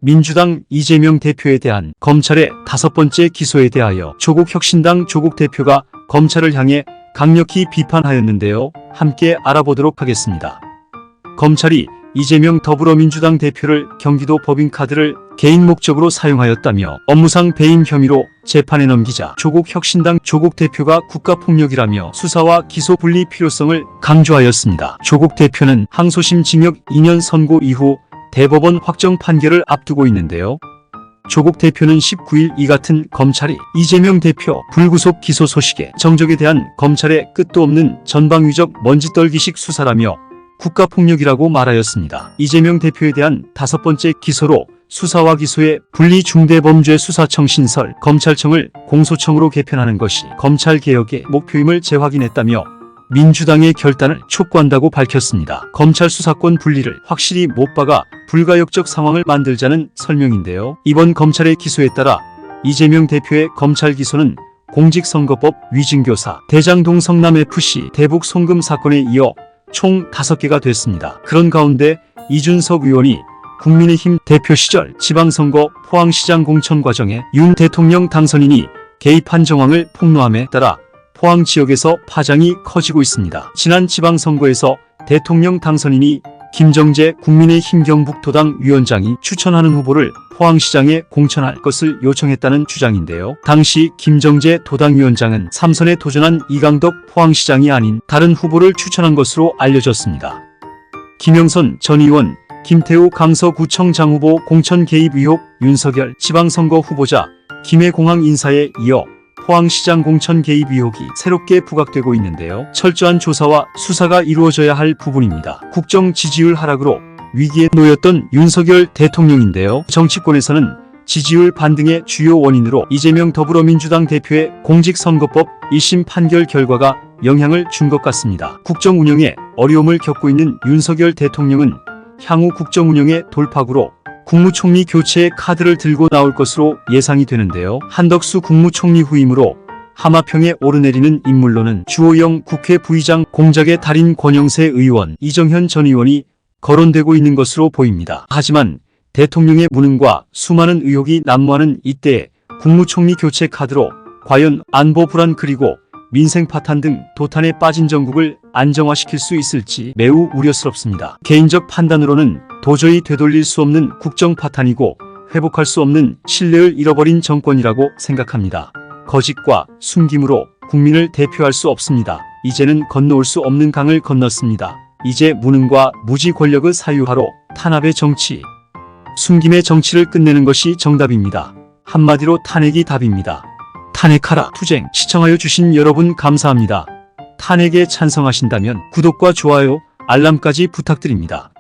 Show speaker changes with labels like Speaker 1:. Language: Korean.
Speaker 1: 민주당 이재명 대표에 대한 검찰의 5번째 기소에 대하여 조국혁신당 조국 대표가 검찰을 향해 강력히 비판하였는데요. 함께 알아보도록 하겠습니다. 검찰이 이재명 더불어민주당 대표를 경기도 법인카드를 개인 목적으로 사용하였다며 업무상 배임 혐의로 재판에 넘기자 조국혁신당 조국 대표가 국가폭력이라며 수사와 기소 분리 필요성을 강조하였습니다. 조국 대표는 항소심 징역 2년 선고 이후 대법원 확정 판결을 앞두고 있는데요. 조국 대표는 19일 이 같은 검찰이 이재명 대표 불구속 기소 소식에 정적에 대한 검찰의 끝도 없는 전방위적 먼지떨기식 수사라며 국가폭력이라고 말하였습니다. 이재명 대표에 대한 5번째 기소로 수사와 기소의 분리중대범죄수사청 신설 검찰청을 공소청으로 개편하는 것이 검찰개혁의 목표임을 재확인했다며 민주당의 결단을 촉구한다고 밝혔습니다. 검찰 수사권 분리를 확실히 못 박아 불가역적 상황을 만들자는 설명인데요. 이번 검찰의 기소에 따라 이재명 대표의 검찰 기소는 공직선거법 위증교사, 대장동 성남FC 대북 송금 사건에 이어 총 5개가 됐습니다. 그런 가운데 이준석 의원이 국민의힘 대표 시절 지방선거 포항시장 공천 과정에 윤 대통령 당선인이 개입한 정황을 폭로함에 따라 포항 지역에서 파장이 커지고 있습니다. 지난 지방선거에서 대통령 당선인이 김정재 국민의힘 경북도당 위원장이 추천하는 후보를 포항시장에 공천할 것을 요청했다는 주장인데요. 당시 김정재 도당위원장은 3선에 도전한 이강덕 포항시장이 아닌 다른 후보를 추천한 것으로 알려졌습니다. 김영선 전 의원, 김태우 강서구청장 후보 공천 개입 의혹, 윤석열 지방선거 후보자 김해공항 인사에 이어 포항시장 공천 개입 의혹이 새롭게 부각되고 있는데요. 철저한 조사와 수사가 이루어져야 할 부분입니다. 국정 지지율 하락으로 위기에 놓였던 윤석열 대통령인데요. 정치권에서는 지지율 반등의 주요 원인으로 이재명 더불어민주당 대표의 공직선거법 1심 판결 결과가 영향을 준 것 같습니다. 국정 운영에 어려움을 겪고 있는 윤석열 대통령은 향후 국정 운영의 돌파구로 국무총리 교체의 카드를 들고 나올 것으로 예상이 되는데요. 한덕수 국무총리 후임으로 하마평에 오르내리는 인물로는 주호영 국회 부의장 공작의 달인 권영세 의원, 이정현 전 의원이 거론되고 있는 것으로 보입니다. 하지만 대통령의 무능과 수많은 의혹이 난무하는 이때에 국무총리 교체 카드로 과연 안보 불안 그리고 민생 파탄 등 도탄에 빠진 정국을 안정화시킬 수 있을지 매우 우려스럽습니다. 개인적 판단으로는 도저히 되돌릴 수 없는 국정 파탄이고 회복할 수 없는 신뢰를 잃어버린 정권이라고 생각합니다. 거짓과 숨김으로 국민을 대표할 수 없습니다. 이제는 건너올 수 없는 강을 건넜습니다. 이제 무능과 무지 권력의 사유화로 탄압의 정치, 숨김의 정치를 끝내는 것이 정답입니다. 한마디로 탄핵이 답입니다. 탄핵하라 투쟁. 시청하여 주신 여러분 감사합니다. 탄핵에 찬성하신다면 구독과 좋아요, 알람까지 부탁드립니다.